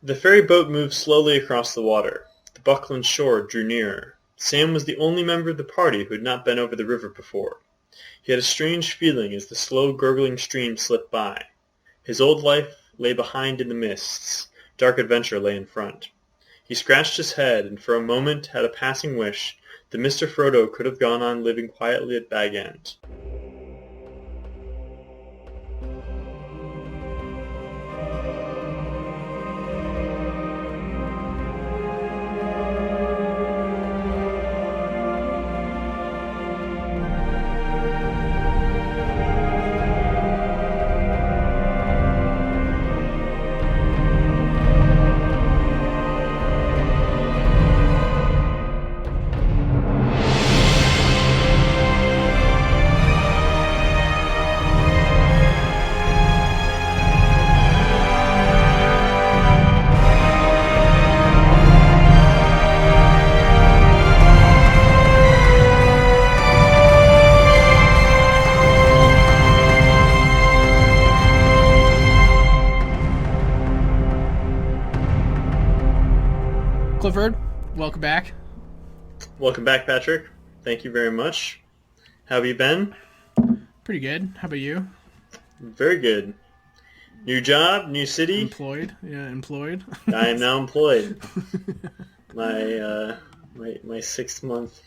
The ferry boat moved slowly across the water. The Buckland shore drew nearer. Sam was the only member of the party who had not been over the river before. He had a strange feeling as the slow gurgling stream slipped by. His old life lay behind in the mists. Dark adventure lay in front. He scratched his head and for a moment had a passing wish that Mr. Frodo could have gone on living quietly at Bag End. Clifford, welcome back. Welcome back, Patrick. Thank you very much. How have you been? Pretty good. How about you? Very good. New job, new city. Employed. Yeah, employed. I am now employed. My 6-month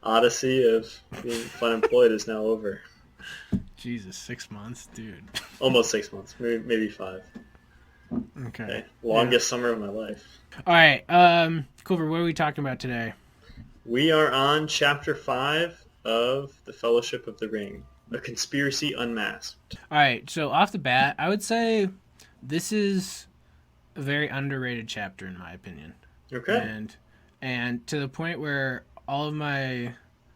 odyssey of being unemployed is now over. Jesus, 6 months, dude. Almost 6 months, maybe 5. Okay. Longest summer of my life. All right, Clifford, what are we talking about today? We are on Chapter 5 of The Fellowship of the Ring, A Conspiracy Unmasked. All right, so off the bat, I would say this is a very underrated chapter in my opinion. Okay. And to the point where all of my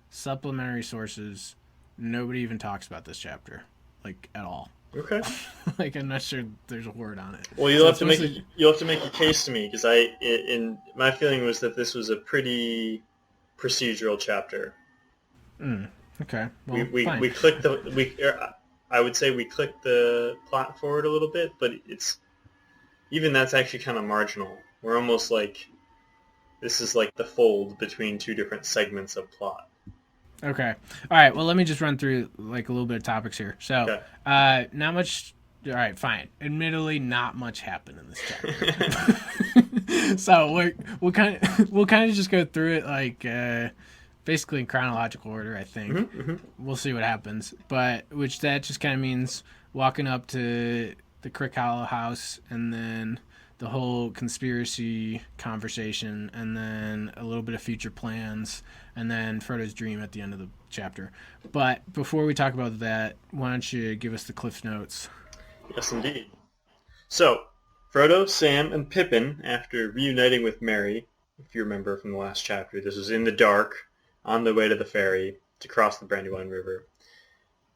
supplementary sources, nobody even talks about this chapter, like, at all. Okay. Like, I'm not sure there's a word on it. Well, you'll have to make a case to me because my feeling was that this was a pretty procedural chapter. Okay. Well, we clicked I would say we clicked the plot forward a little bit, but that's actually kind of marginal. We're almost like this is like the fold between two different segments of plot. Okay. All right. Well, let me just run through like a little bit of topics here. So, Okay. not much. All right, fine. Admittedly, not much happened in this chapter. So we'll kind of just go through it like basically in chronological order. I think we'll see what happens. But that just kind of means walking up to the Crick Hollow house and then the whole conspiracy conversation, and then a little bit of future plans, and then Frodo's dream at the end of the chapter. But before we talk about that, why don't you give us the Cliff Notes? Yes, indeed. So, Frodo, Sam, and Pippin, after reuniting with Merry, if you remember from the last chapter, this was in the dark, on the way to the ferry to cross the Brandywine River.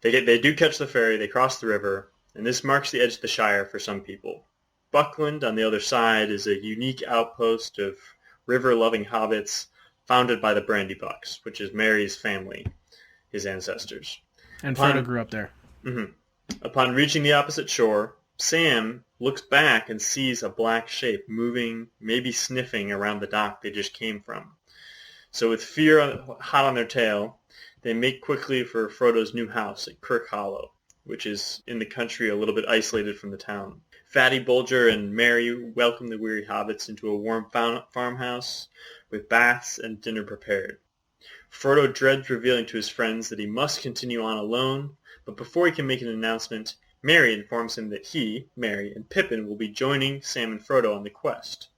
They do catch the ferry, they cross the river, and this marks the edge of the Shire for some people. Buckland, on the other side, is a unique outpost of river-loving hobbits founded by the Brandybucks, which is Merry's family, his ancestors. And Frodo grew up there. Mm-hmm. Upon reaching the opposite shore, Sam looks back and sees a black shape moving, maybe sniffing around the dock they just came from. So with fear hot on their tail, they make quickly for Frodo's new house at Crick Hollow, which is in the country a little bit isolated from the town. Fatty Bulger and Merry welcome the weary hobbits into a warm farmhouse with baths and dinner prepared. Frodo dreads revealing to his friends that he must continue on alone, but before he can make an announcement, Merry informs him that he, Merry, and Pippin will be joining Sam and Frodo on the quest.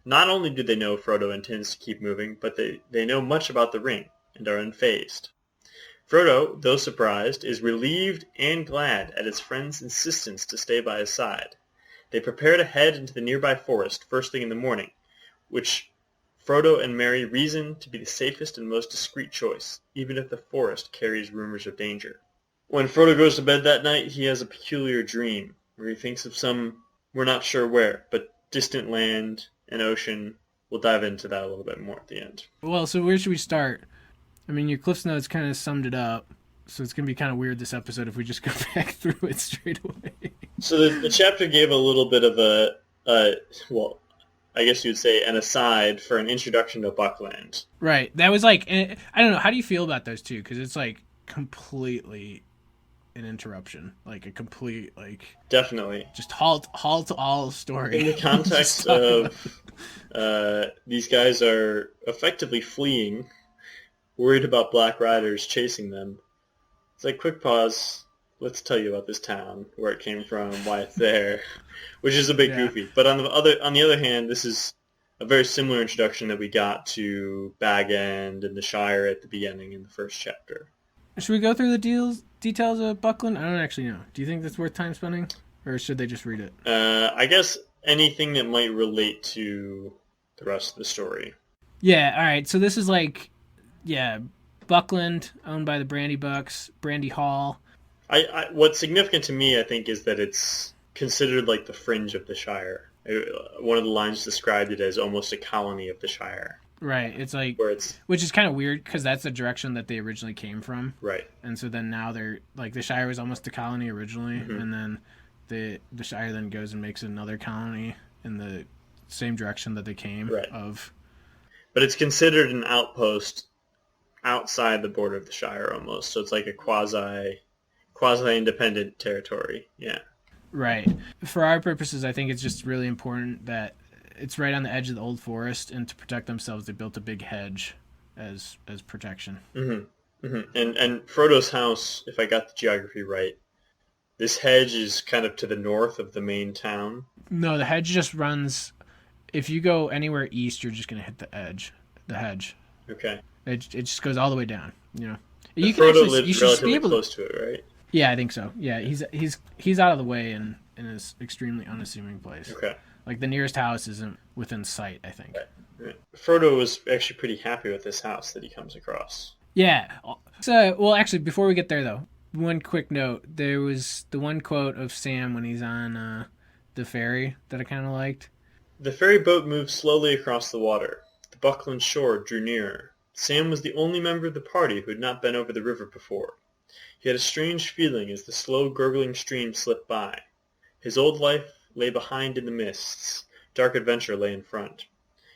Not only do they know Frodo intends to keep moving, but they know much about the ring and are unfazed. Frodo, though surprised, is relieved and glad at his friend's insistence to stay by his side. They prepare to head into the nearby forest first thing in the morning, which Frodo and Merry reason to be the safest and most discreet choice, even if the forest carries rumors of danger. When Frodo goes to bed that night, he has a peculiar dream, where he thinks of some, we're not sure where, but distant land and ocean. We'll dive into that a little bit more at the end. Well, so where should we start? I mean, your Cliff's Notes kind of summed it up, so it's going to be kind of weird this episode if we just go back through it straight away. So the chapter gave a little bit of I guess you'd say, an aside for an introduction to Buckland. Right. That was like, I don't know. How do you feel about those two? Because it's like completely an interruption, like a complete Definitely. just halt all story. In the context of these guys are effectively fleeing, worried about Black Riders chasing them. It's like, quick pause. Let's tell you about this town, where it came from, why it's there, which is a bit goofy. But on the other hand, this is a very similar introduction that we got to Bag End and the Shire at the beginning in the first chapter. Should we go through the details of Buckland? I don't actually know. Do you think that's worth time spending, or should they just read it? I guess anything that might relate to the rest of the story. Yeah. All right. So this is Buckland, owned by the Brandy Bucks, Brandy Hall. What's significant to me, I think, is that it's considered like the fringe of the Shire. One of the lines described it as almost a colony of the Shire. Right. It's like, which is kind of weird because that's the direction that they originally came from. Right. And so then now they're like, the Shire was almost a colony originally, and then the Shire then goes and makes another colony in the same direction that they came of. But it's considered an outpost outside the border of the Shire almost. So it's like a quasi-independent territory. Yeah. Right. For our purposes, I think it's just really important that it's right on the edge of the old forest, and to protect themselves, they built a big hedge as protection. Mm-hmm. Mm-hmm. And Frodo's house, if I got the geography right, this hedge is kind of to the north of the main town. No, the hedge just runs. If you go anywhere east, you're just going to hit the hedge. Okay. It just goes all the way down. You know. You can Frodo lives relatively close to it, right? Yeah, I think so. Yeah, he's out of the way in an extremely unassuming place. Okay. Like the nearest house isn't within sight, I think. Right. Frodo was actually pretty happy with this house that he comes across. Yeah. So, well, actually, before we get there, though, one quick note. There was the one quote of Sam when he's on the ferry that I kind of liked. The ferry boat moved slowly across the water. The Buckland shore drew nearer. Sam was the only member of the party who had not been over the river before. He had a strange feeling as the slow, gurgling stream slipped by. His old life lay behind in the mists. Dark adventure lay in front.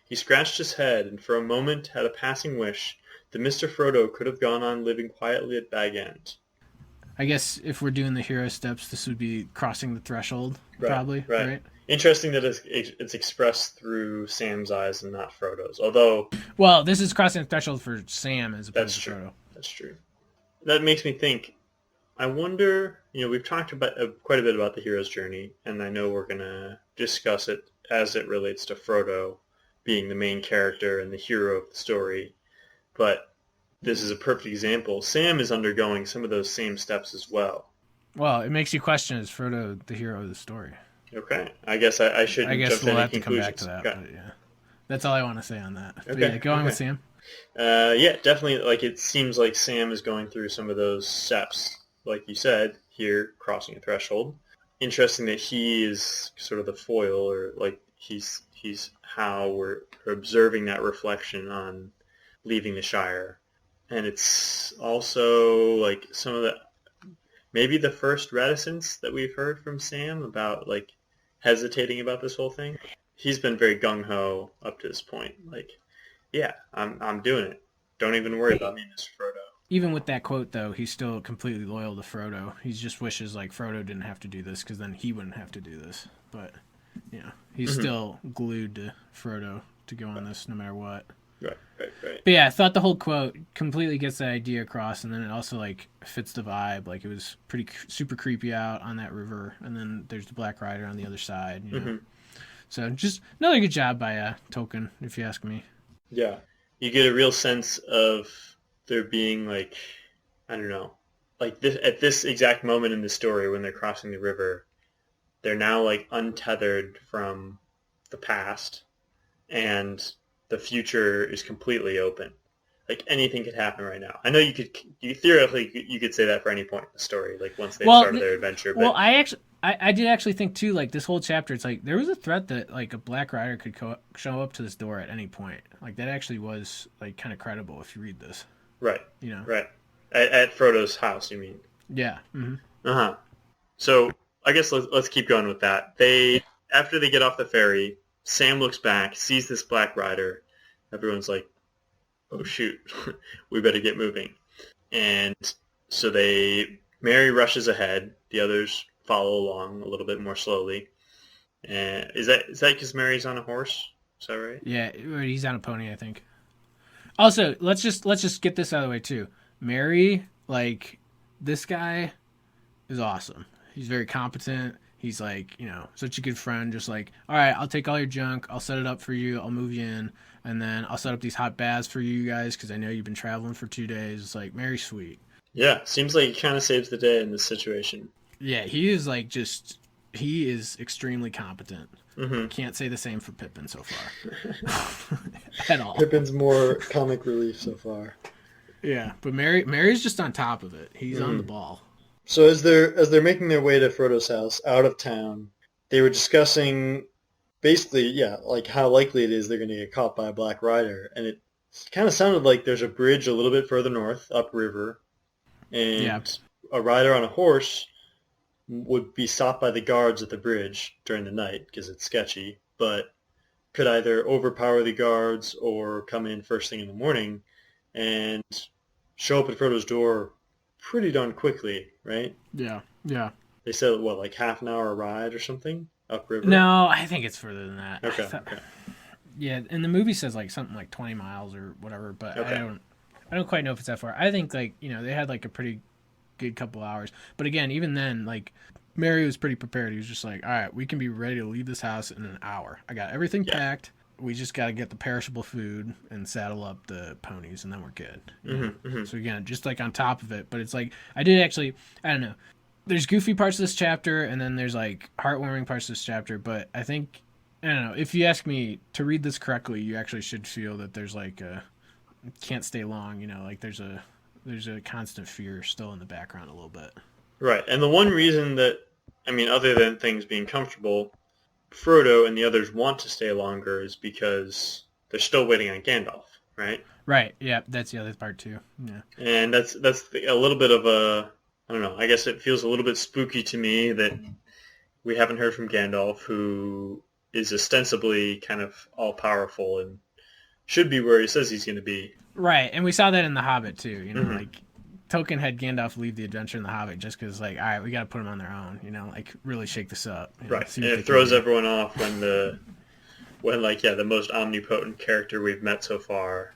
He scratched his head, and for a moment had a passing wish that Mr. Frodo could have gone on living quietly at Bag End. I guess if we're doing the hero steps, this would be crossing the threshold, probably. Right. Interesting that it's expressed through Sam's eyes and not Frodo's. Although, well, this is crossing the threshold for Sam as opposed to Frodo. That's true. That makes me think. I wonder. We've talked about quite a bit about the hero's journey, and I know we're gonna discuss it as it relates to Frodo being the main character and the hero of the story. But this is a perfect example. Sam is undergoing some of those same steps as well. Well, it makes you question: is Frodo the hero of the story? Okay, I guess I shouldn't. I guess jump we'll to have any to come back conclusions. to that. Okay. But yeah, that's all I want to say on that. But Okay. Yeah, go on with Sam. Yeah, definitely. Like, it seems like Sam is going through some of those steps, like you said here, crossing a threshold. Interesting that he is sort of the foil, or like he's how we're observing that reflection on leaving the Shire, and it's also like some of the maybe the first reticence that we've heard from Sam about like hesitating about this whole thing. He's been very gung-ho up to this point. Like, yeah, I'm doing it. Don't even worry about me, Mr. Frodo. Even with that quote, though, he's still completely loyal to Frodo. He just wishes like Frodo didn't have to do this, because then he wouldn't have to do this. But he's still glued to Frodo to go on this no matter what. Right. But yeah, I thought the whole quote completely gets the idea across, and then it also like fits the vibe. Like, it was pretty super creepy out on that river, and then there's the Black Rider on the other side. So just another good job by Tolkien, if you ask me. Yeah, you get a real sense of there being like, I don't know, like this at this exact moment in the story when they're crossing the river, they're now like untethered from the past, and the future is completely open. Like, anything could happen right now. I know you could say that for any point in the story, like once they've started their adventure. But... Well, I did actually think too, like this whole chapter, it's like there was a threat that like a Black Rider could show up to this door at any point. Like, that actually was like kind of credible if you read this. Right. Right. At Frodo's house, you mean? Yeah. Mm-hmm. So I guess let's keep going with that. After they get off the ferry, Sam looks back, sees this Black Rider. Everyone's like, oh shoot, we better get moving. And so Merry rushes ahead. The others follow along a little bit more slowly. And is that because Merry's on a horse? Is that right? Yeah, he's on a pony, I think. Also, let's just get this out of the way too. Merry, like, this guy is awesome. He's very competent. He's like, such a good friend. Just like, all right, I'll take all your junk. I'll set it up for you. I'll move you in. And then I'll set up these hot baths for you guys because I know you've been traveling for 2 days. It's like, Merry sweet. Yeah, seems like he kind of saves the day in this situation. Yeah, he is like he is extremely competent. Mm-hmm. Can't say the same for Pippin so far. At all. Pippin's more comic relief so far. Yeah, but Merry's just on top of it. He's on the ball. So as they're making their way to Frodo's house out of town, they were discussing basically, like how likely it is they're going to get caught by a Black Rider, and it kind of sounded like there's a bridge a little bit further north, upriver, and a rider on a horse would be stopped by the guards at the bridge during the night because it's sketchy, but could either overpower the guards or come in first thing in the morning and show up at Frodo's door pretty darn quickly, right? Yeah. They said, like half an hour ride or something upriver? No, I think it's further than that. Okay. Yeah, and the movie says like something like 20 miles or whatever, but okay. I don't quite know if it's that far. I think like, they had like a pretty good couple hours. But again, even then, like, Merry was pretty prepared. He was just like, all right, we can be ready to leave this house in an hour. I got everything packed. We just got to get the perishable food and saddle up the ponies, and then we're good. Mm-hmm. So again, just like on top of it. But it's like, I don't know. There's goofy parts of this chapter, and then there's like heartwarming parts of this chapter. But I think, I don't know, if you ask me to read this correctly, you actually should feel that there's like can't stay long, like there's a constant fear still in the background a little bit. Right. And the one reason that, other than things being comfortable, Frodo and the others want to stay longer is because they're still waiting on Gandalf, right? Right. Yeah, that's the other part too. Yeah. And that's a little bit of a, I don't know, I guess it feels a little bit spooky to me that we haven't heard from Gandalf, who is ostensibly kind of all-powerful and should be where he says he's going to be. Right, and we saw that in The Hobbit too, mm-hmm. like Tolkien had Gandalf leave the adventure in The Hobbit just because, like, all right, we got to put them on their own, like really shake this up. Right, and it throws everyone off when the most omnipotent character we've met so far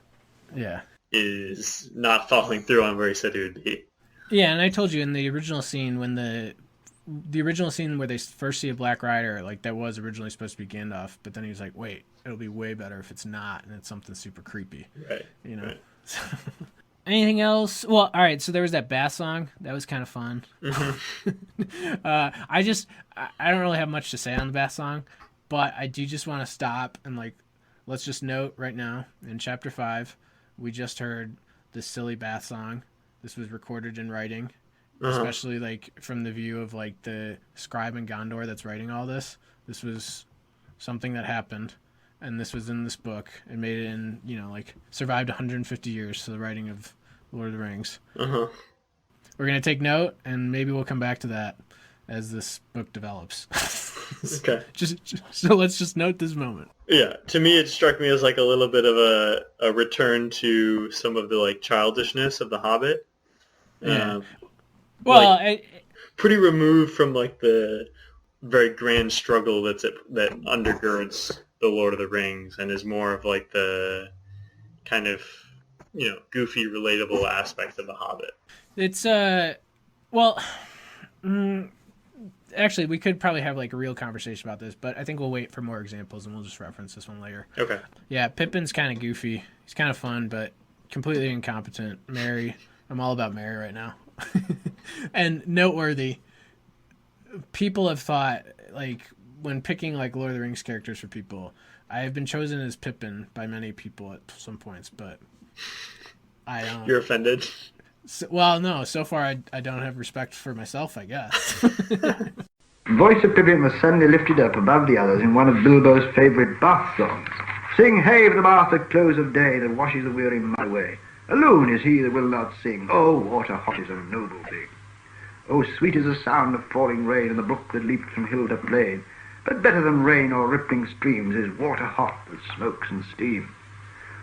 is not following through on where he said he would be. Yeah, and I told you in the original scene when the original scene where they first see a Black Rider, like that was originally supposed to be Gandalf, but then he was like, wait, it'll be way better if it's not, and it's something super creepy. Right. Right. Anything else? Well, all right, so there was that bass song. That was kind of fun. Mm-hmm. I don't really have much to say on the bass song, but I do just want to stop and, like, let's just note right now, in Chapter 5, we just heard this silly bath song. This was recorded in writing, especially, like, from the view of, like, the scribe in Gondor that's writing all this. This was something that happened, and this was in this book, and made it in, survived 150 years to the writing of Lord of the Rings. Uh-huh. We're going to take note, and maybe we'll come back to that as this book develops. Okay. So let's just note this moment. Yeah, to me it struck me as like a little bit of a return to some of the like childishness of The Hobbit. Yeah. Pretty removed from like the very grand struggle that undergirds the Lord of the Rings, and is more of like the kind of goofy, relatable aspect of The Hobbit. It's actually, we could probably have like a real conversation about this, but I think we'll wait for more examples and we'll just reference this one later. Okay. Yeah, Pippin's kind of goofy. He's kind of fun, but completely incompetent. Merry, I'm all about Merry right now. And noteworthy, people have thought, like, when picking like Lord of the Rings characters for people, I have been chosen as Pippin by many people at some points, but I don't. You're offended? No. So far, I don't have respect for myself, I guess. The voice of Pippin was suddenly lifted up above the others in one of Bilbo's favourite bath songs. Sing hey for the bath at close of day that washes the weary my way. Alone is he that will not sing. Oh, water hot is a noble thing. Oh, sweet is the sound of falling rain and the brook that leaped from hill to plain. but better than rain or rippling streams is water hot with smokes and steam.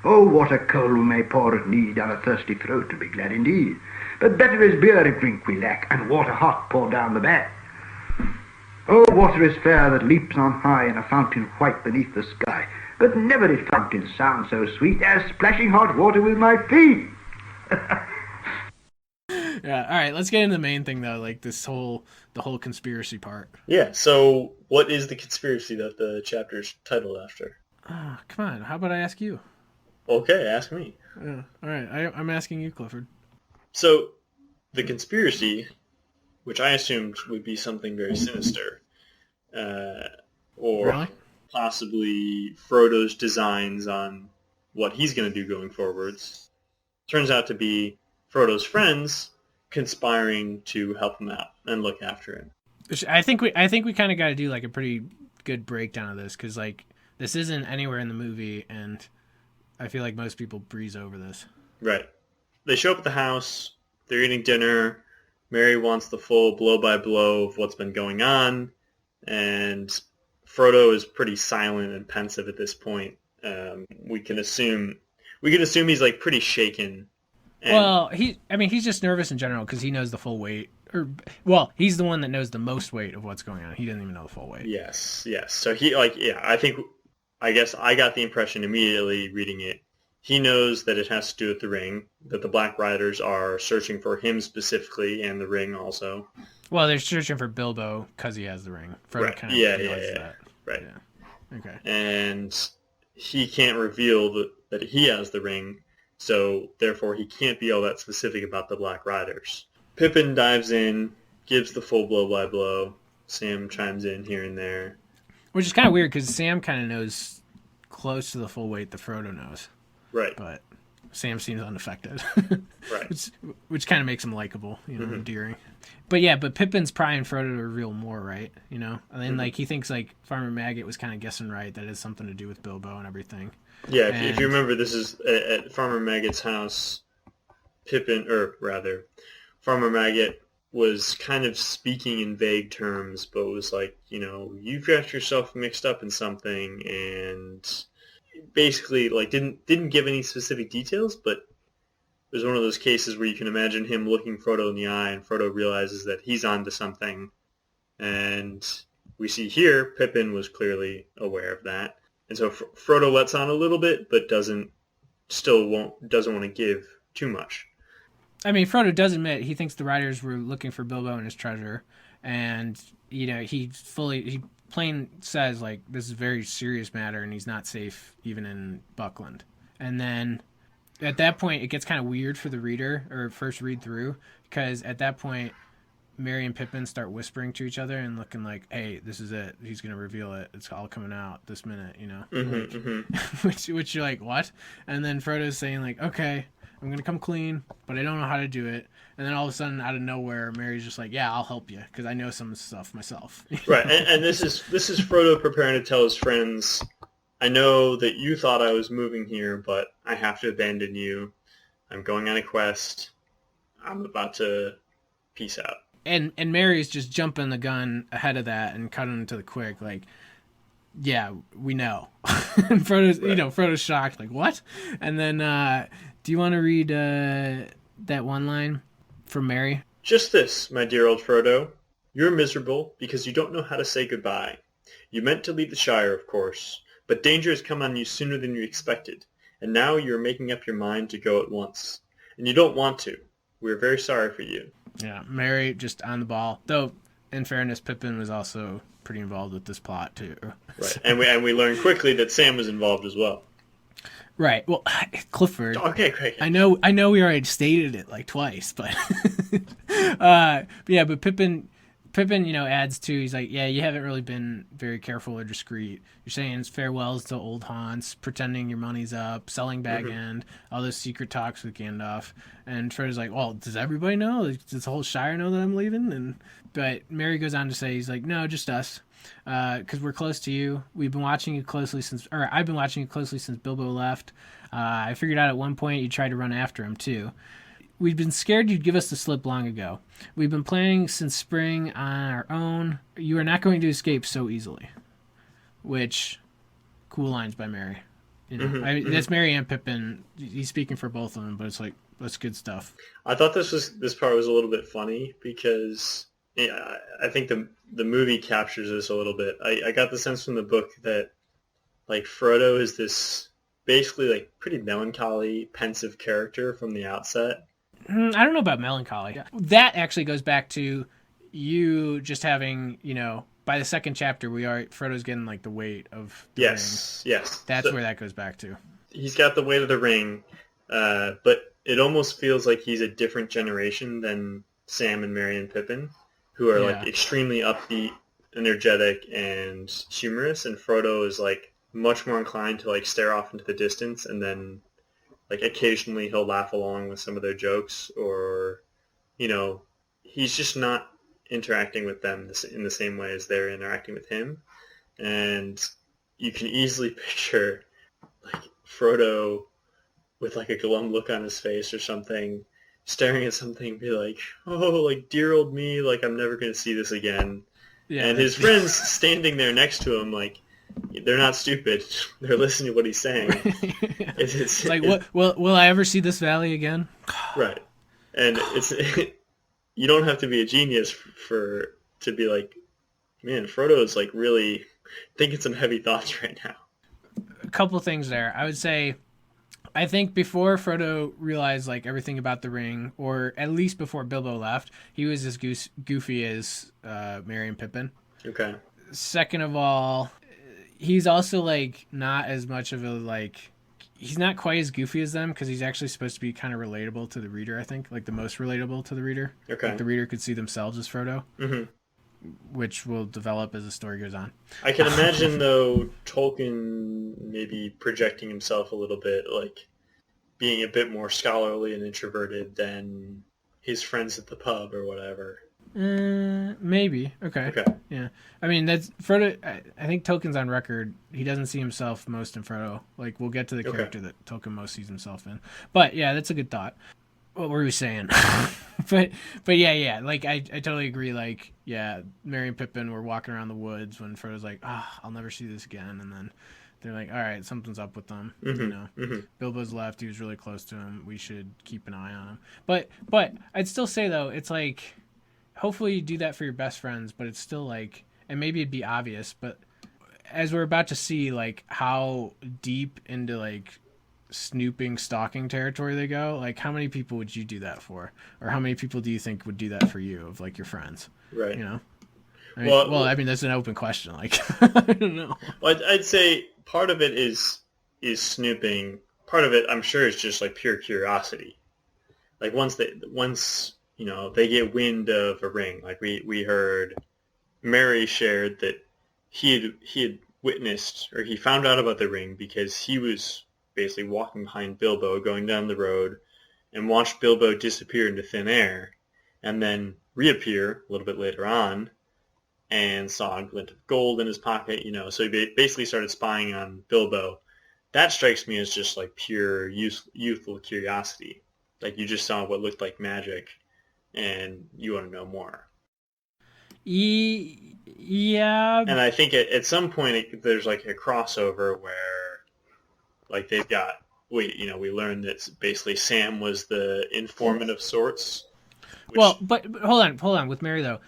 Oh, water cold we may pour at need down a thirsty throat to be glad indeed, but better is beer if drink we lack, and water hot poured down the back. Oh, water is fair that leaps on high in a fountain white beneath the sky, but never did fountain sound so sweet as splashing hot water with my feet. Yeah, all right, let's get into the main thing though, like the whole conspiracy part. Yeah, so what is the conspiracy that the chapter's titled after? Oh, come on, how about I ask you? Okay, ask me. Yeah, all right, I'm asking you, Clifford. So, the conspiracy, which I assumed would be something very sinister, or Really? possibly Frodo's designs on what he's going to do going forwards, turns out to be Frodo's friends conspiring to help him out and look after him. I think we kind of got to do like a pretty good breakdown of this, because like this isn't anywhere in the movie, and I feel like most people breeze over this. Right. They show up at the house. They're eating dinner. Merry wants the full blow-by-blow of what's been going on, and Frodo is pretty silent and pensive at this point. We can assume he's like pretty shaken. Well, he's just nervous in general because he knows the full weight. He's the one that knows the most weight of what's going on. He doesn't even know the full weight. Yes. So I guess I got the impression immediately reading it. He knows that it has to do with the ring, that the Black Riders are searching for him specifically and the ring also. Well, they're searching for Bilbo because he has the ring. Frodo kind of realizes that. Right. Yeah. Okay. And he can't reveal that he has the ring, so therefore he can't be all that specific about the Black Riders. Pippin dives in, gives the full blow-by-blow. Sam chimes in here and there. Which is kind of weird because Sam kind of knows close to the full weight that Frodo knows. Right. But Sam seems unaffected. Right. Which kind of makes him likable, endearing. But Pippin's prying Frodo to reveal more, right? And then like he thinks like Farmer Maggot was kind of guessing right that it has something to do with Bilbo and everything. Yeah, if you remember, this is at Farmer Maggot's house. Farmer Maggot was kind of speaking in vague terms, but was like, you've got yourself mixed up in something, and basically like didn't give any specific details, but it was one of those cases where you can imagine him looking Frodo in the eye, and Frodo realizes that he's onto something. And we see here Pippin was clearly aware of that, and so Frodo lets on a little bit, but doesn't want to give too much. I mean, Frodo does admit he thinks the riders were looking for Bilbo and his treasure, and he plain says like this is a very serious matter, and he's not safe even in Buckland. And then at that point, it gets kind of weird for the reader or first read through, because at that point, Merry and Pippin start whispering to each other and looking like, "Hey, this is it. He's gonna reveal it. It's all coming out this minute," which you're like, "What?" And then Frodo's saying like, "Okay, I'm going to come clean, but I don't know how to do it." And then all of a sudden, out of nowhere, Mary's just like, "Yeah, I'll help you because I know some stuff myself." Right, and this is Frodo preparing to tell his friends, "I know that you thought I was moving here, but I have to abandon you. I'm going on a quest. I'm about to peace out." And Mary's just jumping the gun ahead of that and cutting to the quick, like, "Yeah, we know." And Frodo's shocked, like, "What?" And then, do you want to read that one line from Merry? "Just this, my dear old Frodo. You're miserable because you don't know how to say goodbye. You meant to leave the Shire, of course, but danger has come on you sooner than you expected, and now you're making up your mind to go at once. And you don't want to. We're very sorry for you." Yeah, Merry just on the ball. Though, in fairness, Pippin was also pretty involved with this plot, too. Right, and we learned quickly that Sam was involved as well. Right. Well, Clifford. Okay, great. I know we already stated it like twice, but but Pippin, adds to. He's like, "Yeah, you haven't really been very careful or discreet. You're saying farewells to old haunts, pretending your money's up, selling Bag End, all those secret talks with Gandalf." And Frodo's like, "Well, does everybody know? Does the whole Shire know that I'm leaving?" But Merry goes on to say, he's like, "No, just us. Because we're close to you. I've been watching you closely since Bilbo left. I figured out at one point you tried to run after him too. We've been scared you'd give us the slip long ago. We've been planning since spring on our own. You are not going to escape so easily." which cool lines by Merry. You know, Mm-hmm, that's Merry and Pippin. He's speaking for both of them, but it's like that's good stuff. I thought this part was a little bit funny because I think the movie captures this a little bit. I got the sense from the book that like Frodo is this basically like pretty melancholy, pensive character from the outset. I don't know about melancholy. That actually goes back to you just having, by the second chapter, Frodo's getting like the weight of the ring. Yes. That's where that goes back to. He's got the weight of the ring, but it almost feels like he's a different generation than Sam and Merry and Pippin, who are like extremely upbeat, energetic, and humorous, and Frodo is like much more inclined to like stare off into the distance, and then like occasionally he'll laugh along with some of their jokes, or he's just not interacting with them in the same way as they're interacting with him. And you can easily picture like Frodo with like a glum look on his face or something, staring at something, be like, oh, like dear old me, like I'm never going to see this again. Yeah, and his friends standing there next to him, like, they're not stupid. They're listening to what he's saying. It's like, will I ever see this valley again? Right. And you don't have to be a genius to be like, man, Frodo is like really thinking some heavy thoughts right now. A couple things there. I would say, I think before Frodo realized like everything about the ring, or at least before Bilbo left, he was as goofy as Merry and Pippin. Okay. Second of all, he's also like not as much of a like. He's not quite as goofy as them because he's actually supposed to be kind of relatable to the reader, I think. Like the most relatable to the reader. Okay. Like the reader could see themselves as Frodo. Mm-hmm. Which will develop as the story goes on. I can imagine, though, Tolkien maybe projecting himself a little bit, like being a bit more scholarly and introverted than his friends at the pub or whatever. Maybe. Okay. Yeah. I mean, that's Frodo. I think Tolkien's on record. He doesn't see himself most in Frodo. Like, we'll get to the character that Tolkien most sees himself in. But yeah, that's a good thought. What were we saying? but yeah. Like, I totally agree. Like, yeah, Merry and Pippin were walking around the woods when Frodo's like, I'll never see this again. And then they're like, all right, something's up with them. Mm-hmm. Bilbo's left. He was really close to him. We should keep an eye on him. But I'd still say, though, it's like, hopefully you do that for your best friends, but it's still like, and maybe it'd be obvious, but as we're about to see, like, how deep into, like, snooping, stalking territory they go, like, how many people would you do that for? Or how many people do you think would do that for you, of, like, your friends? Right. I mean, that's an open question. Like, I don't know. Well, I'd say part of it is snooping. Part of it, I'm sure, is just, like, pure curiosity. Like, once they get wind of a ring. Like we heard Merry shared that he had witnessed, or he found out about the ring because he was basically walking behind Bilbo going down the road and watched Bilbo disappear into thin air and then reappear a little bit later on and saw a glint of gold in his pocket, so he basically started spying on Bilbo. That strikes me as just like pure youthful curiosity. Like you just saw what looked like magic and you want to know more. Yeah. And I think at some point there's like a crossover where like they've got, we learned that basically Sam was the informant of sorts. Well, but hold on. With Merry, though,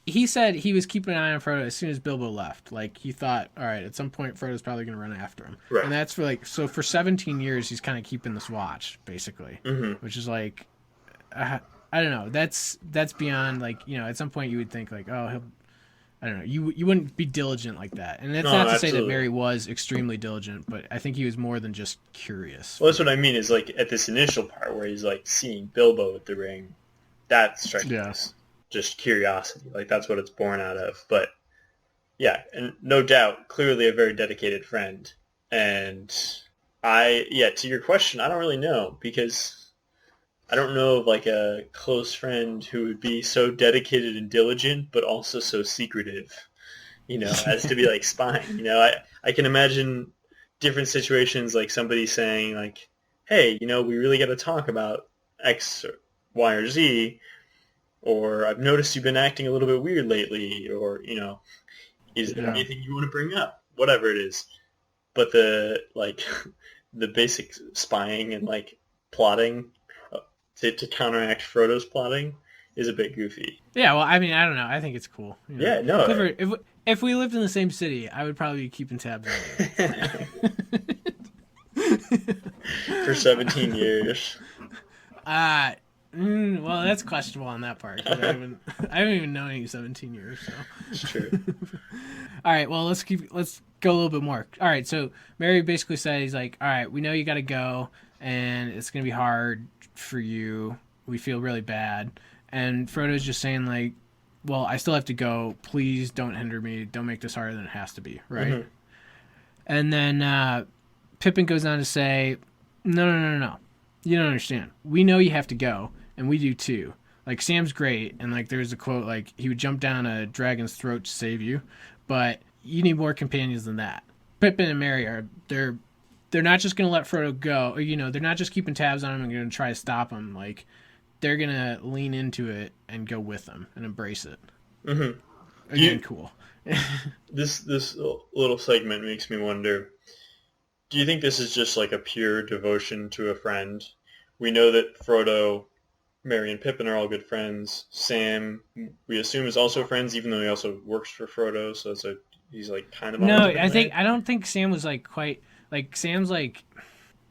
he said he was keeping an eye on Frodo as soon as Bilbo left. Like, he thought, all right, at some point Frodo's probably going to run after him. Right. And that's for 17 years he's kind of keeping this watch, basically. Mm-hmm. Which is like, I don't know. That's beyond, like, at some point you would think, like, oh, I don't know. You wouldn't be diligent like that. And that's not to say that Merry was extremely diligent, but I think he was more than just curious. Well, that's what I mean is, like, at this initial part where he's, like, seeing Bilbo with the ring, that strikes me as just curiosity. Like, that's what it's born out of. But, yeah, and no doubt, clearly a very dedicated friend. And to your question, I don't really know, because I don't know of like a close friend who would be so dedicated and diligent, but also so secretive, as to be like spying. I can imagine different situations, like somebody saying like, hey, we really got to talk about X, or Y, or Z, or I've noticed you've been acting a little bit weird lately, or, is there anything you want to bring up? Whatever it is. But the the basic spying and like plotting to counteract Frodo's plotting is a bit goofy. Yeah, well, I mean, I don't know. I think it's cool. You know? Yeah, no. Clifford, if we lived in the same city, I would probably be keeping tabs on it. For 17 years. Well, that's questionable on that part. I haven't even known you 17 years, so. It's true. All right, well, let's go a little bit more. All right, so Mary basically said, he's like, all right, we know you got to go, and it's going to be hard for you. We feel really bad. And Frodo's just saying, like, well, I still have to go. Please don't hinder me. Don't make this harder than it has to be, right? Mm-hmm. And then Pippin goes on to say, no. You don't understand. We know you have to go, and we do too. Like, Sam's great, and, like, there's a quote, like, he would jump down a dragon's throat to save you, but you need more companions than that. Pippin and Merry they're not just going to let Frodo go, or, you know, they're not just keeping tabs on him and going to try to stop him. Like, they're going to lean into it and go with him and embrace it. Mm-hmm. Again, cool. This little segment makes me wonder, do you think this is just like a pure devotion to a friend? We know that Frodo, Merry, and Pippin are all good friends. Sam, we assume, is also friends, even though he also works for Frodo, so he's like kind of... No, I don't think Sam was like quite... Like, Sam's like...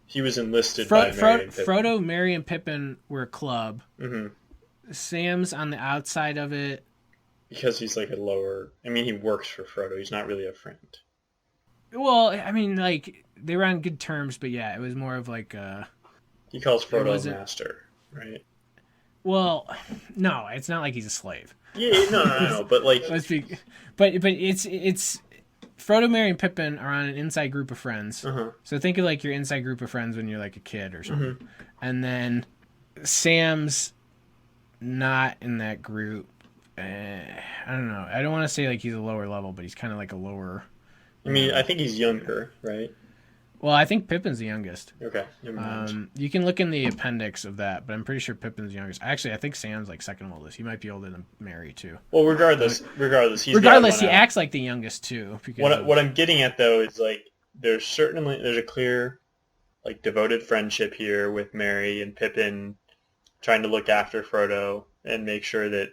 He was enlisted by Merry and Pippin. Frodo, Merry, and Pippin were a club. Mm-hmm. Sam's on the outside of it. Because he's like a lower... I mean, he works for Frodo. He's not really a friend. Well, I mean, like, they were on good terms, but yeah, it was more of like a... He calls Frodo master, right? Well, no, it's not like he's a slave. Yeah, no, but like... But it's... Frodo, Merry, and Pippin are on an inside group of friends. Uh-huh. So think of like your inside group of friends when you're like a kid or something. Mm-hmm. And then Sam's not in that group. I don't know. I don't want to say like he's a lower level, but he's kind of like a lower... I mean, I think he's younger, right? Well, I think Pippin's the youngest. Okay, never mind. You can look in the appendix of that, but I'm pretty sure Pippin's the youngest. Actually, I think Sam's like second oldest. He might be older than Merry too. Well, regardless, he acts like the youngest too. What I'm getting at though is like there's a clear, like, devoted friendship here with Merry and Pippin, trying to look after Frodo and make sure that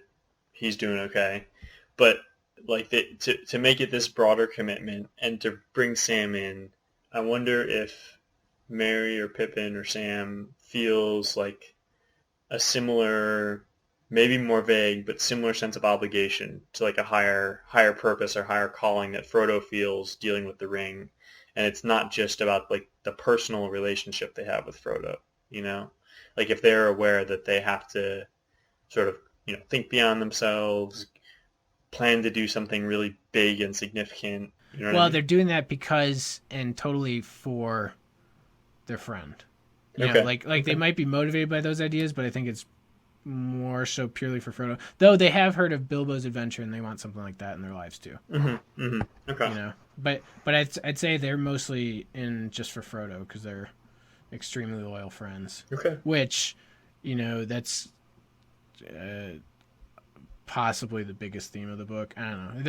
he's doing okay, but like to make it this broader commitment and to bring Sam in. I wonder if Merry or Pippin or Sam feels like a similar, maybe more vague, but similar sense of obligation to like a higher purpose or higher calling that Frodo feels dealing with the ring. And it's not just about like the personal relationship they have with Frodo, you know? Like if they're aware that they have to sort of, you know, think beyond themselves, plan to do something really big and significant. You know what I mean? They're doing that because and totally for their friend. You know, like they might be motivated by those ideas, but I think it's more so purely for Frodo. Though they have heard of Bilbo's adventure and they want something like that in their lives too. Mm-hmm. Mm-hmm. Okay. You know, but I'd say they're mostly in just for Frodo because they're extremely loyal friends. Okay. Which, you know, that's possibly the biggest theme of the book. I don't know.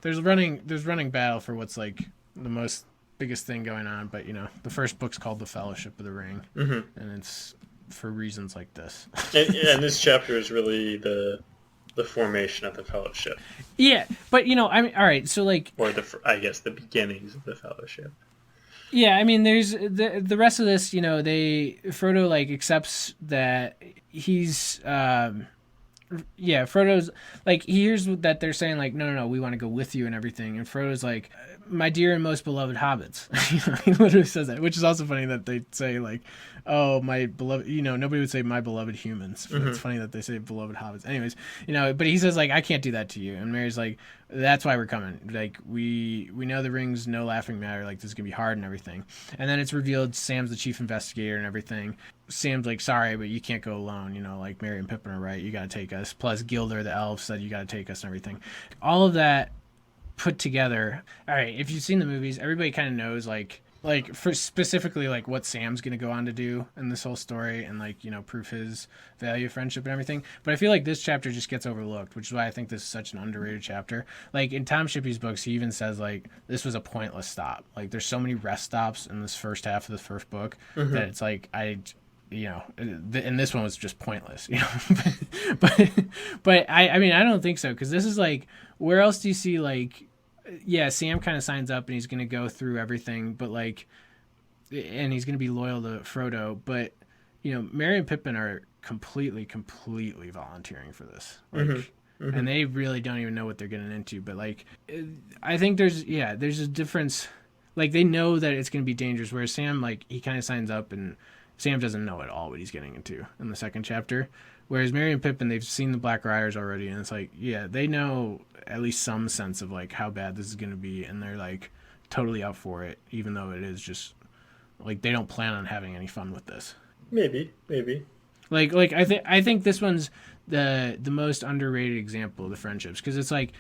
There's running battle for what's like the biggest thing going on, but you know, the first book's called The Fellowship of the Ring, mm-hmm. and it's for reasons like this. and this chapter is really the formation of the Fellowship. Yeah, but you know, I mean, all right, so like, or I guess the beginnings of the Fellowship. Yeah, I mean, there's the rest of this. You know, Frodo like accepts that he's. Yeah, Frodo's like, he hears that they're saying like, no, we want to go with you and everything, and Frodo's like, my dear and most beloved hobbits. He literally says that, which is also funny that they say like, oh, my beloved, you know, nobody would say my beloved humans. Mm-hmm. It's funny that they say beloved hobbits. Anyways, you know, but he says like, I can't do that to you, and Mary's like, that's why we're coming. Like we know the ring's no laughing matter. Like this is gonna be hard and everything. And then it's revealed Sam's the chief investigator and everything. Sam's like, sorry, but you can't go alone. You know, like Merry and Pippin are right. You got to take us. Plus Gilder, the elf, said you got to take us and everything. All of that put together. All right, if you've seen the movies, everybody kind of knows like like for specifically like what Sam's gonna go on to do in this whole story, and like prove his value of friendship and everything. But I feel like this chapter just gets overlooked, which is why I think this is such an underrated chapter. Like in Tom Shippey's books, he even says like this was a pointless stop. Like there's so many rest stops in this first half of the first book that it's like and this one was just pointless, but I mean I don't think so, because this is like, where else do you see like, yeah, Sam kind of signs up and he's going to go through everything, but like, and he's going to be loyal to Frodo, but Merry and Pippin are completely volunteering for this, like, and they really don't even know what they're getting into. But like, I think there's a difference. Like they know that it's going to be dangerous, whereas Sam, like, he kind of signs up and Sam doesn't know at all what he's getting into in the second chapter. Whereas Merry and Pippin, they've seen the Black Riders already, and it's like, yeah, they know at least some sense of like how bad this is going to be, and they're like totally up for it, even though it is just like they don't plan on having any fun with this. Maybe. Like I think this one's the most underrated example of the friendships, because it's like,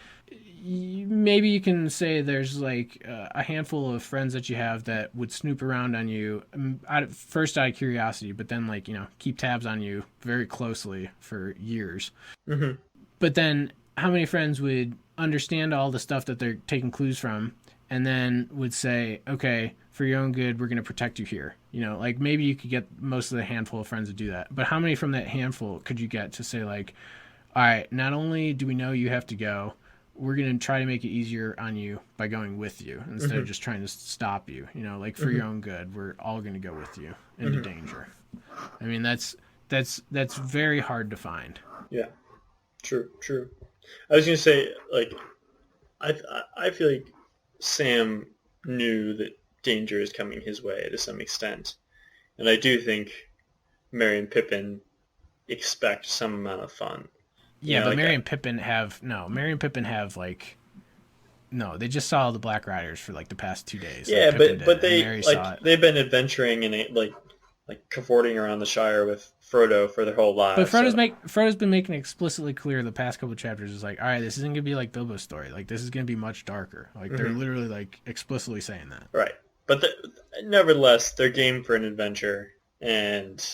maybe you can say there's like a handful of friends that you have that would snoop around on you out of curiosity, but then like keep tabs on you very closely for years. But then how many friends would understand all the stuff that they're taking clues from, and then would say, okay, for your own good, we're going to protect you here. Like maybe you could get most of the handful of friends to do that, but how many from that handful could you get to say like, all right, not only do we know you have to go, we're going to try to make it easier on you by going with you instead of just trying to stop you, like for your own good, we're all going to go with you into danger. I mean, that's very hard to find. Yeah, true. I was going to say, like, I feel like Sam knew that danger is coming his way to some extent. And I do think Merry and Pippin expect some amount of fun. Yeah, but like Merry and Pippin have like, no, they just saw the Black Riders for like the past 2 days. Yeah, like but they like they've been adventuring and like cavorting around the Shire with Frodo for their whole lives. But Frodo's been making it explicitly clear the past couple of chapters is like, all right, this isn't gonna be like Bilbo's story. Like this is gonna be much darker. Like they're literally like explicitly saying that. Right, but nevertheless, they're game for an adventure, and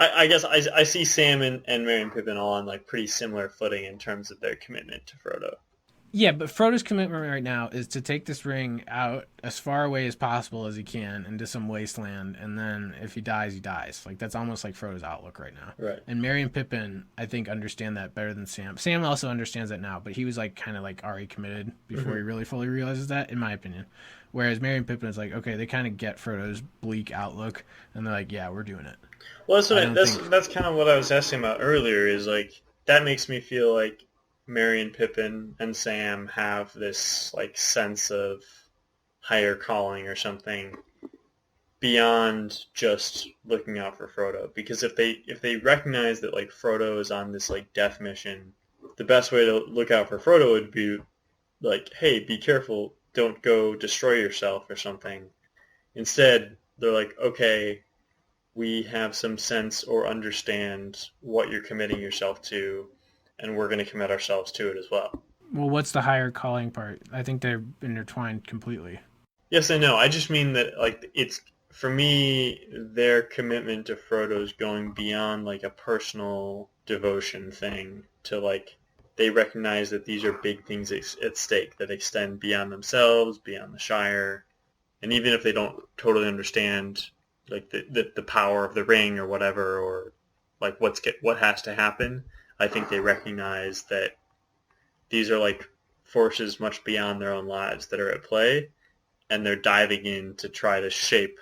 I guess I see Sam and Merry and Pippin all on like pretty similar footing in terms of their commitment to Frodo. Yeah, but Frodo's commitment right now is to take this ring out as far away as possible as he can into some wasteland, and then if he dies, he dies. Like that's almost like Frodo's outlook right now. Right. And Merry and Pippin, I think, understand that better than Sam. Sam also understands that now, but he was like kind of like already committed before he really fully realizes that, in my opinion. Whereas Merry and Pippin is like, okay, they kind of get Frodo's bleak outlook, and they're like, yeah, we're doing it. Well, that's kind of what I was asking about earlier. Is like that makes me feel like Merry and Pippin and Sam have this like sense of higher calling or something beyond just looking out for Frodo. Because if they recognize that like Frodo is on this like death mission, the best way to look out for Frodo would be like, hey, be careful, don't go destroy yourself or something. Instead, they're like, okay, we have some sense or understand what you're committing yourself to, and we're going to commit ourselves to it as well. Well, what's the higher calling part? I think they're intertwined completely. Yes, I know. I just mean that, like, it's, for me, their commitment to Frodo's going beyond, like, a personal devotion thing to, like, they recognize that these are big things at stake that extend beyond themselves, beyond the Shire, and even if they don't totally understand, like, the power of the ring or whatever, or, like, what has to happen, I think they recognize that these are like forces much beyond their own lives that are at play, and they're diving in to try to shape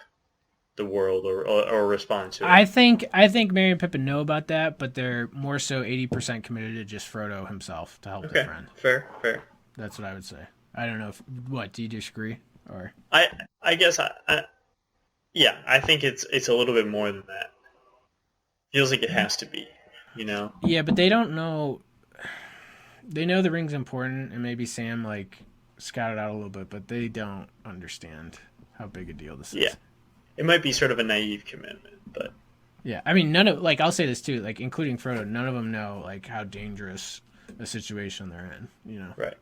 the world or respond to it. I think Merry and Pippin know about that, but they're more so 80% committed to just Frodo himself to help their friend. Fair. That's what I would say. I don't know do you disagree? Or I guess yeah, I think it's a little bit more than that. Feels like it has to be. Yeah, but they don't know. They know the ring's important, and maybe Sam like scouted out a little bit, but they don't understand how big a deal this is. Yeah, it might be sort of a naive commitment, but yeah, I mean, none of like I'll say this too, like including Frodo, none of them know like how dangerous a situation they're in. Right.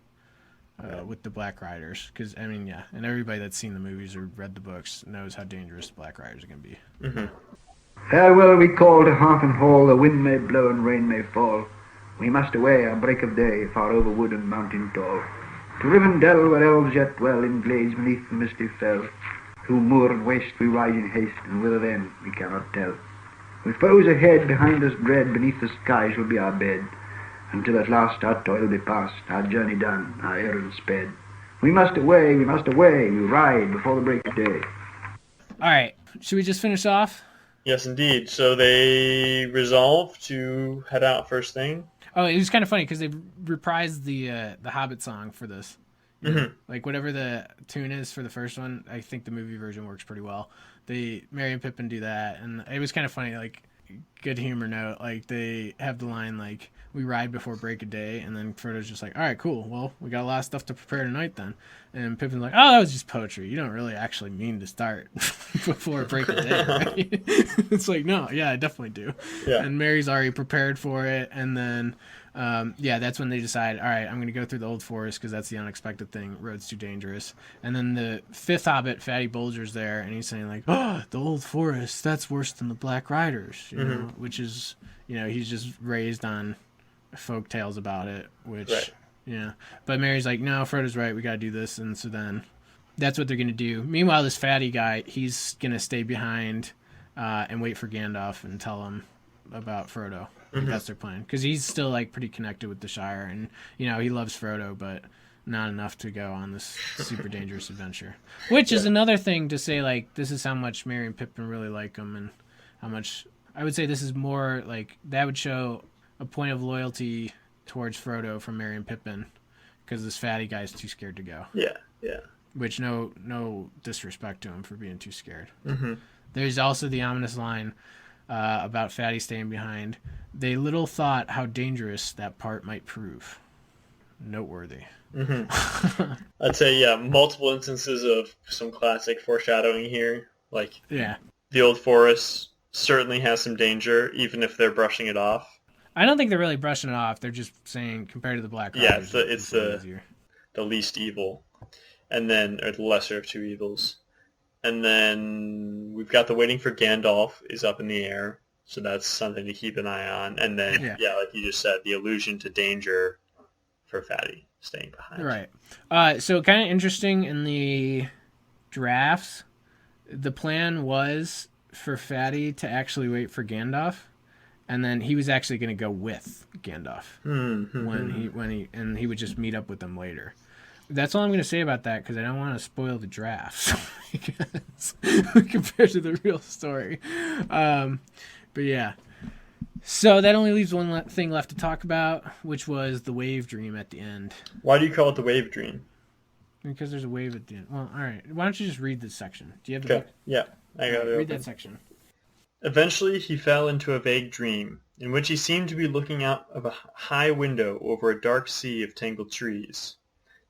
with the Black Riders. Because, I mean, yeah, and everybody that's seen the movies or read the books knows how dangerous the Black Riders are going to be. Mm-hmm. Farewell we call to Harpen Hall, the wind may blow and rain may fall. We must away at break of day, far over wood and mountain tall. To Rivendell, where elves yet dwell, in glades beneath the misty fell. Through moor and waste we ride in haste, and whither then we cannot tell. With foes ahead, behind us dread, beneath the sky shall be our bed. Until at last our toil be past, our journey done, our errand sped. We must away, we ride before the break of day. All right, should we just finish off? Yes, indeed. So they resolve to head out first thing. Oh, it was kind of funny because they reprised the Hobbit song for this. You know, like whatever the tune is for the first one, I think the movie version works pretty well. Merry and Pippin do that, and it was kind of funny. Like, good humor note. Like they have the line like, "We ride before break of day," and then Frodo's just like, "All right, cool. Well, we got a lot of stuff to prepare tonight then." And Pippin's like, "Oh, that was just poetry. You don't really actually mean to start before break of day, right?" It's like, no, yeah, I definitely do. Yeah. And Mary's already prepared for it, and then. That's when they decide, all right, I'm going to go through the Old Forest because that's the unexpected thing. Road's too dangerous. And then the fifth Hobbit, Fatty Bulger's there, and he's saying, like, oh, the Old Forest, that's worse than the Black Riders, you know, which is, you know, he's just raised on folk tales about it, which, right. Yeah. But Mary's like, no, Frodo's right, we got to do this. And so then that's what they're going to do. Meanwhile, this fatty guy, he's going to stay behind and wait for Gandalf and tell him about Frodo. That's their plan, because he's still like pretty connected with the Shire, and you know he loves Frodo, but not enough to go on this super dangerous adventure. Which is another thing to say, like, this is how much Merry and Pippin really like him, and how much I would say this is more like that would show a point of loyalty towards Frodo from Merry and Pippin, because this fatty guy's too scared to go. Yeah. Which no disrespect to him for being too scared. There's also the ominous line about Fatty staying behind. They little thought how dangerous that part might prove. Noteworthy. I'd say, yeah, multiple instances of some classic foreshadowing here. Like, the Old Forest certainly has some danger, even if they're brushing it off. I don't think they're really brushing it off. They're just saying, compared to the Black Riders, it's the least evil. And then, or the lesser of two evils. And then we've got the waiting for Gandalf is up in the air, so that's something to keep an eye on. And then, like you just said, the allusion to danger for Fatty staying behind. Right. So kind of interesting in the drafts, the plan was for Fatty to actually wait for Gandalf, and then he was actually going to go with Gandalf when he would just meet up with them later. That's all I'm going to say about that, because I don't want to spoil the drafts compared to the real story. But yeah. So that only leaves one thing left to talk about, which was the wave dream at the end. Why do you call it the wave dream? Because there's a wave at the end. Well, all right. Why don't you just read this section? Do you have the book? Yeah, I got it. Read that section. Eventually, he fell into a vague dream, in which he seemed to be looking out of a high window over a dark sea of tangled trees.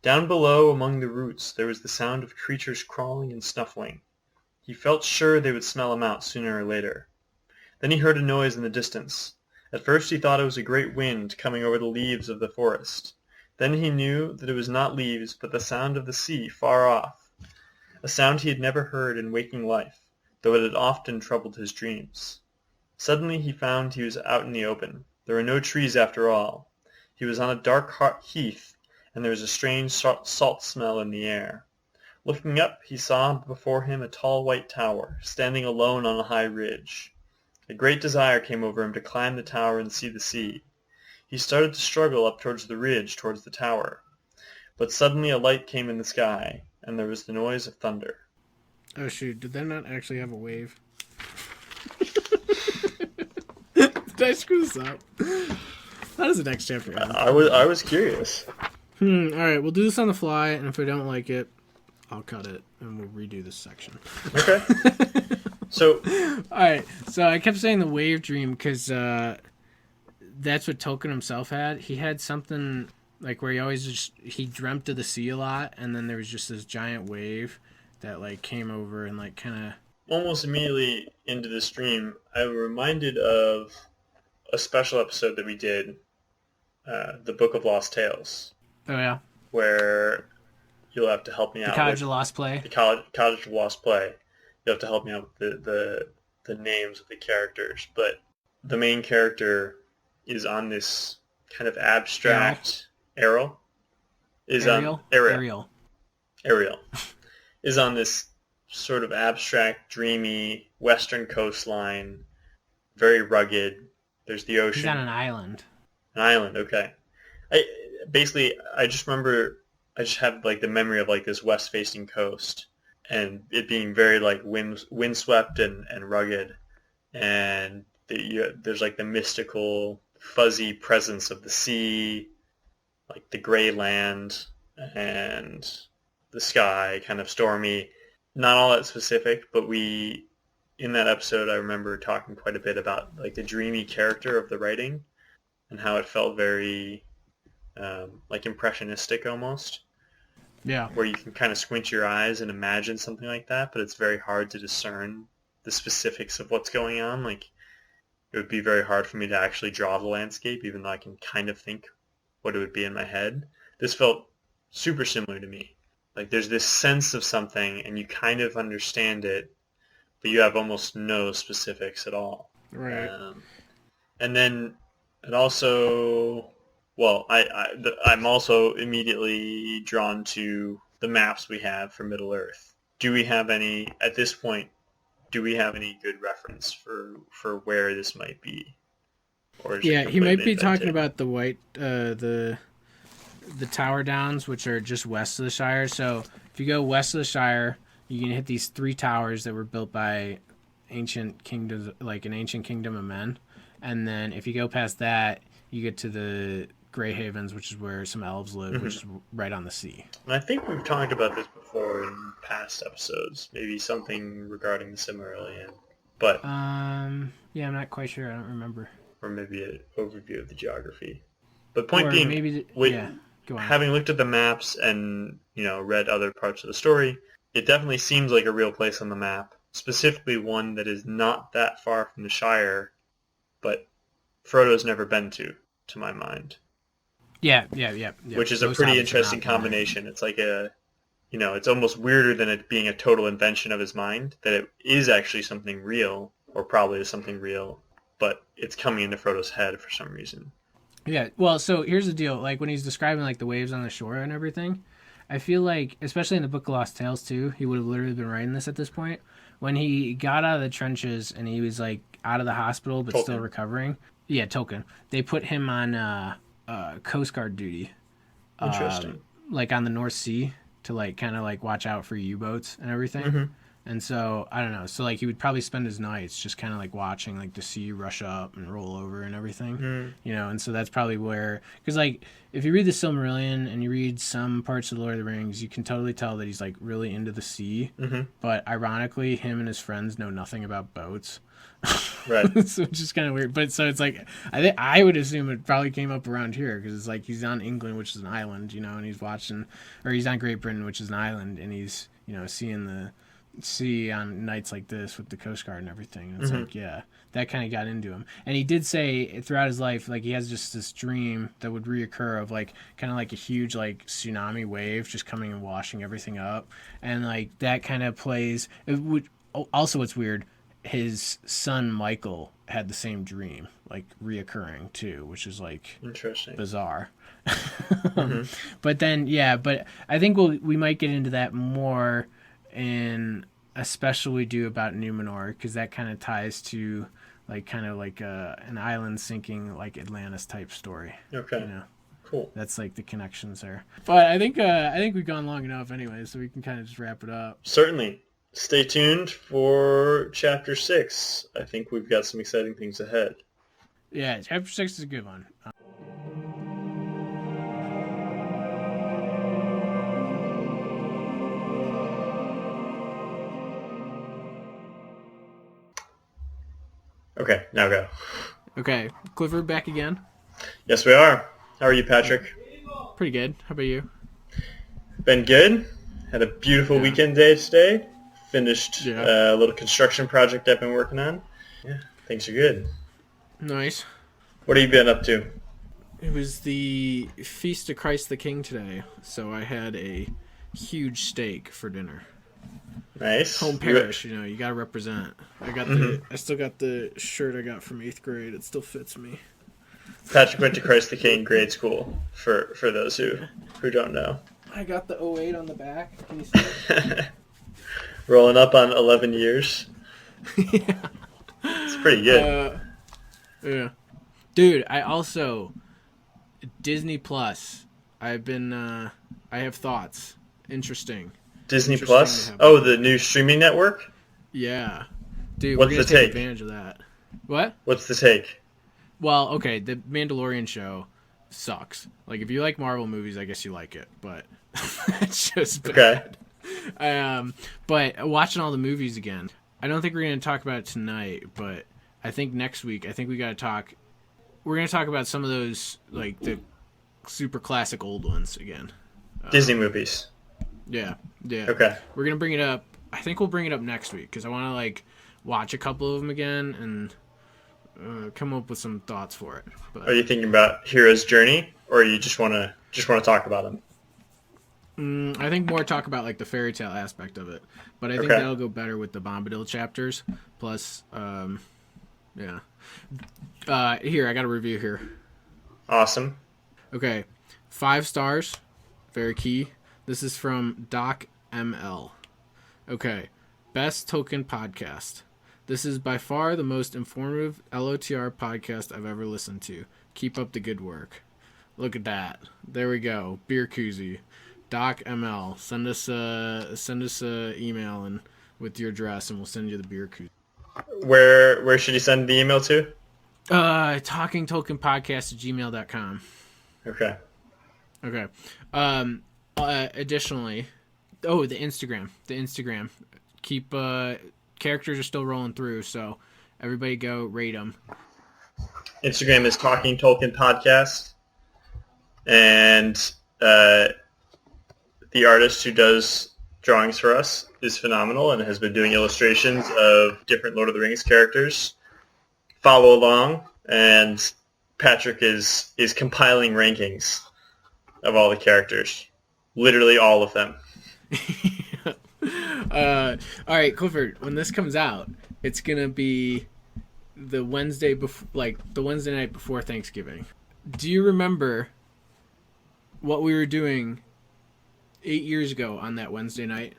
Down below, among the roots, there was the sound of creatures crawling and snuffling. He felt sure they would smell him out sooner or later. Then he heard a noise in the distance. At first he thought it was a great wind coming over the leaves of the forest. Then he knew that it was not leaves, but the sound of the sea far off, a sound he had never heard in waking life, though it had often troubled his dreams. Suddenly he found he was out in the open. There were no trees after all. He was on a dark heath, and there was a strange salt smell in the air. Looking up, he saw before him a tall white tower, standing alone on a high ridge. A great desire came over him to climb the tower and see the sea. He started to struggle up towards the ridge, towards the tower. But suddenly a light came in the sky, and there was the noise of thunder. Oh shoot, did that not actually have a wave? Did I screw this up? How does the next chapter end? I was curious. Alright, we'll do this on the fly, and if I don't like it, I'll cut it, and we'll redo this section. Okay. So... Alright, so I kept saying the wave dream, because that's what Tolkien himself had. He had something, like, where he dreamt of the sea a lot, and then there was just this giant wave that, like, came over and, like, kind of... Almost immediately into this dream, I'm reminded of a special episode that we did, the Book of Lost Tales. Oh, yeah? where you'll have to help me The out. Cottage of Lost Play. The Cottage of Lost Play. You'll have to help me out with the names of the characters. But the main character is on this kind of abstract... Ariel? Ariel is on this sort of abstract, dreamy western coastline, very rugged. There's the ocean. He's on an island. An island, okay. I just remember, I just have like the memory of like this west-facing coast, and it being very like windswept and rugged, and there's like the mystical, fuzzy presence of the sea, like the gray land, and the sky, kind of stormy. Not all that specific, but in that episode, I remember talking quite a bit about like the dreamy character of the writing and how it felt very like impressionistic almost. Yeah. Where you can kind of squint your eyes and imagine something like that, but it's very hard to discern the specifics of what's going on. Like, it would be very hard for me to actually draw the landscape, even though I can kind of think what it would be in my head. This felt super similar to me. Like, there's this sense of something, and you kind of understand it, but you have almost no specifics at all. Right. And then it also, well, I'm also immediately drawn to the maps we have for Middle-earth. Do we have any, at this point, good reference for where this might be? Or is it he might be invented? talking about the white, the Tower Downs, which are just west of the Shire. So if you go west of the Shire, you can hit these 3 towers that were built by ancient kingdoms, like an ancient kingdom of men. And then if you go past that, you get to the Grey Havens, which is where some elves live, which is right on the sea. And I think we've talked about this before in past episodes. Maybe something regarding the Silmarillion. But yeah, I'm not quite sure. I don't remember. Or maybe an overview of the geography. But point being, maybe go on. Having looked at the maps and read other parts of the story, it definitely seems like a real place on the map. Specifically, one that is not that far from the Shire, but Frodo's never been to my mind. Yeah. Which is a pretty interesting combination. It's like it's almost weirder than it being a total invention of his mind, that it is actually something real, or probably is something real, but it's coming into Frodo's head for some reason. Yeah, well, so here's the deal. Like, when he's describing, like, the waves on the shore and everything, I feel like, especially in the Book of Lost Tales, too, he would have literally been writing this at this point. When he got out of the trenches and he was, like, out of the hospital but still recovering. Yeah, Tolkien. They put him on Coast Guard duty. Interesting. Like, on the North Sea to, like, kind of, like, watch out for U-boats and everything. Mm-hmm. And so, I don't know. So, like, he would probably spend his nights just kind of, like, watching, like, the sea rush up and roll over and everything. And so that's probably where... Because, like, if you read the Silmarillion and you read some parts of The Lord of the Rings, you can totally tell that he's, like, really into the sea. Mm-hmm. But, ironically, him and his friends know nothing about boats. Right. So it's just kind of weird. But, so it's, like... I would assume it probably came up around here. Because it's, like, he's on England, which is an island, and he's watching... Or he's on Great Britain, which is an island, and he's, seeing the... see on nights like this with the Coast Guard and everything. And it's like, yeah, that kind of got into him. And he did say throughout his life, like, he has just this dream that would reoccur of, like, kind of like a huge, like, tsunami wave just coming and washing everything up. And, like, that kind of plays... It would, also, what's weird, his son Michael had the same dream, like, reoccurring, too, which is, like... Interesting. Bizarre. But then, yeah, but I think we might get into that more... in a special we do about Numenor, because that kind of ties to like kind of like an island sinking, like Atlantis type story. Okay. Cool. That's like the connections there. But I think we've gone long enough anyway, so we can kind of just wrap it up. Certainly. Stay tuned for Chapter 6. I think we've got some exciting things ahead. Yeah, Chapter 6 is a good one. Okay, now go. Okay, Clifford back again. Yes, we are. How are you, Patrick? Pretty good. How about you? Been good. Had a beautiful weekend day today. Finished a little construction project I've been working on. Yeah, things are good. Nice. What have you been up to? It was the Feast of Christ the King today, so I had a huge steak for dinner. Nice. Home parish, you gotta represent. I still got the shirt I got from 8th grade. It still fits me. Patrick went to Christ the King grade school, for those who don't know. I got the 08 on the back. Can you see it? Rolling up on 11 years. Yeah. It's pretty good. Yeah. Dude, I also... Disney Plus. I have thoughts. Interesting. Disney Plus? Oh, the new streaming network? Yeah. Dude, What's we're going to take advantage of that. What? What's the take? Well, okay, the Mandalorian show sucks. Like, if you like Marvel movies, I guess you like it, but it's just bad. Okay. But watching all the movies again, I don't think we're going to talk about it tonight, but I think next week, we got to talk... We're going to talk about some of those, like, the super classic old ones again. Disney movies. Yeah. Okay. We're going to bring it up. I think we'll bring it up next week because I want to, like, watch a couple of them again and come up with some thoughts for it. But, are you thinking about Hero's Journey, or you just want to talk about them? I think more talk about, like, the fairy tale aspect of it. But I think that'll go better with the Bombadil chapters. Plus, yeah. Here, I got a review here. Awesome. Okay. 5 stars. Very key. This is from Doc ML. Okay. Best Tolkien podcast. This is by far the most informative LOTR podcast I've ever listened to. Keep up the good work. Look at that. There we go. Beer koozie. Doc ML. Send us a email and with your address, and we'll send you the beer koozie. Where should he send the email to? TalkingTolkienPodcast@gmail.com. Okay. Additionally, the Instagram. Keep characters are still rolling through, so everybody go rate them. Instagram is Talking Tolkien Podcast, and the artist who does drawings for us is phenomenal and has been doing illustrations of different Lord of the Rings characters. Follow along, and Patrick is compiling rankings of all the characters. Literally all of them. All right, Clifford, when this comes out, it's going to be the Wednesday night before Thanksgiving. Do you remember what we were doing 8 years ago on that Wednesday night?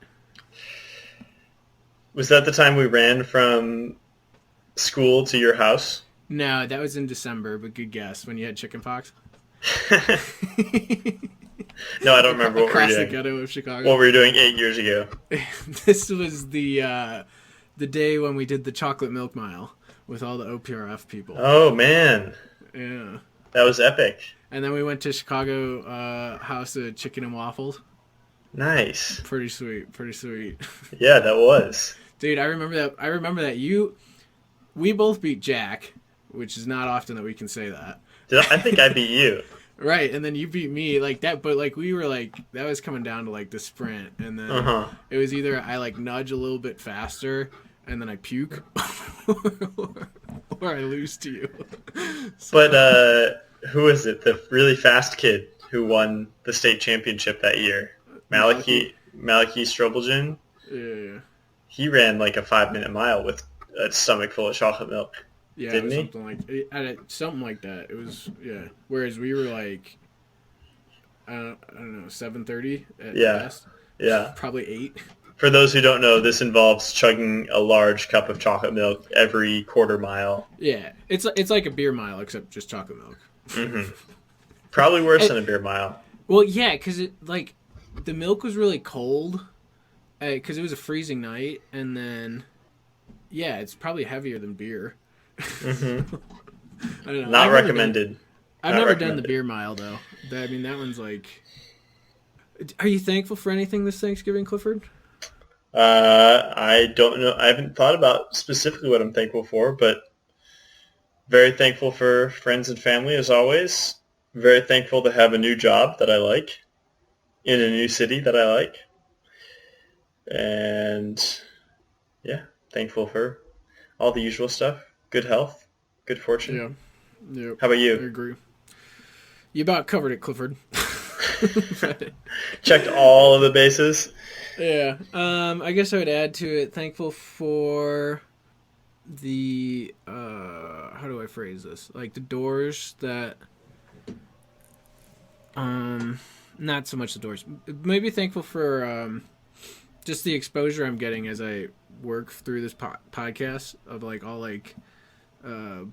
Was that the time we ran from school to your house? No, that was in December, but good guess. When you had chickenpox? No, I don't remember what we were Across doing. the ghetto of Chicago. What were you doing 8 years ago? This was the day when we did the chocolate milk mile with all the OPRF people. Oh, man. Yeah. That was epic. And then we went to Chicago House of Chicken and Waffles. Nice. Pretty sweet. Yeah, that was. Dude, I remember that we both beat Jack, which is not often that we can say that. I think I beat you. Right, and then you beat me like that, but like we were like that was coming down to like the sprint, and then it was either I like nudge a little bit faster and then I puke, or I lose to you. But who is it? The really fast kid who won the state championship that year, Malachi Strobeljan. Yeah. He ran like a 5-minute mile with a stomach full of chocolate milk. Yeah, didn't he? Something like that. It was Whereas we were like, I don't know, 7:30 at best. Yeah. Probably 8. For those who don't know, this involves chugging a large cup of chocolate milk every quarter mile. Yeah, it's like a beer mile except just chocolate milk. Mm-hmm. Probably worse than a beer mile. Well, yeah, because the milk was really cold because it was a freezing night, and then it's probably heavier than beer. Mm-hmm. I don't know. Not recommended. I've never done the beer mile though. I mean, that one's like. Are you thankful for anything this Thanksgiving, Clifford? I don't know. I haven't thought about specifically what I'm thankful for, but very thankful for friends and family as always. Very thankful to have a new job that I like in a new city that I like. And thankful for all the usual stuff. Good health, good fortune. Yeah. How about you? I agree. You about covered it, Clifford. Checked all of the bases. Yeah. I guess I would add to it, thankful for the, how do I phrase this? Like the doors that, not so much the doors. Maybe thankful for, just the exposure I'm getting as I work through this podcast of like all like,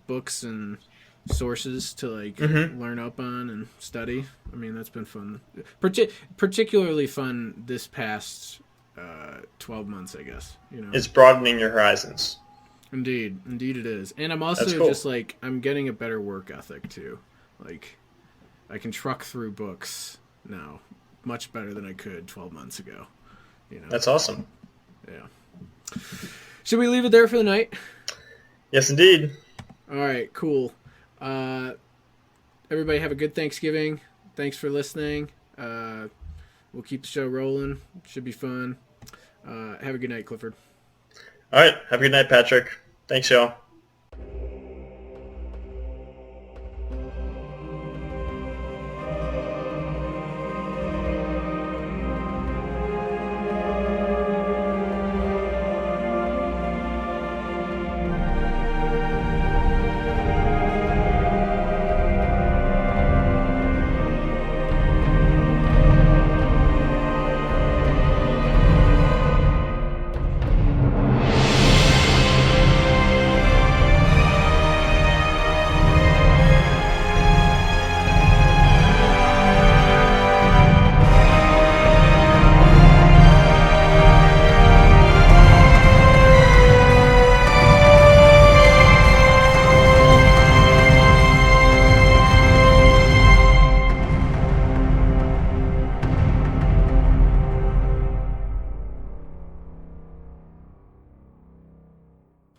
books and sources to like learn up on and study. I mean, that's been fun. Particularly fun this past 12 months, I guess. You know, It's broadening your horizons. indeed it is. And I'm also cool. just like I'm getting a better work ethic too. Like I can truck through books now much better than I could 12 months ago. You know, That's awesome. yeah. Should we leave it there for the night? Yes, indeed. All right, cool. Everybody have a good Thanksgiving. Thanks for listening. We'll keep the show rolling. Should be fun. Have a good night, Clifford. All right. Have a good night, Patrick. Thanks, y'all.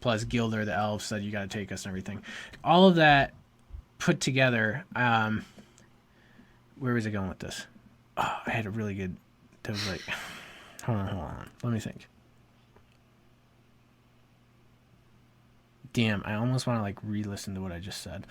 Plus Gilder, the elf, said you got to take us and everything. All of that put together, where was I going with this? Oh, I had a really good, that was like, hold on. Let me think. Damn, I almost want to like re-listen to what I just said.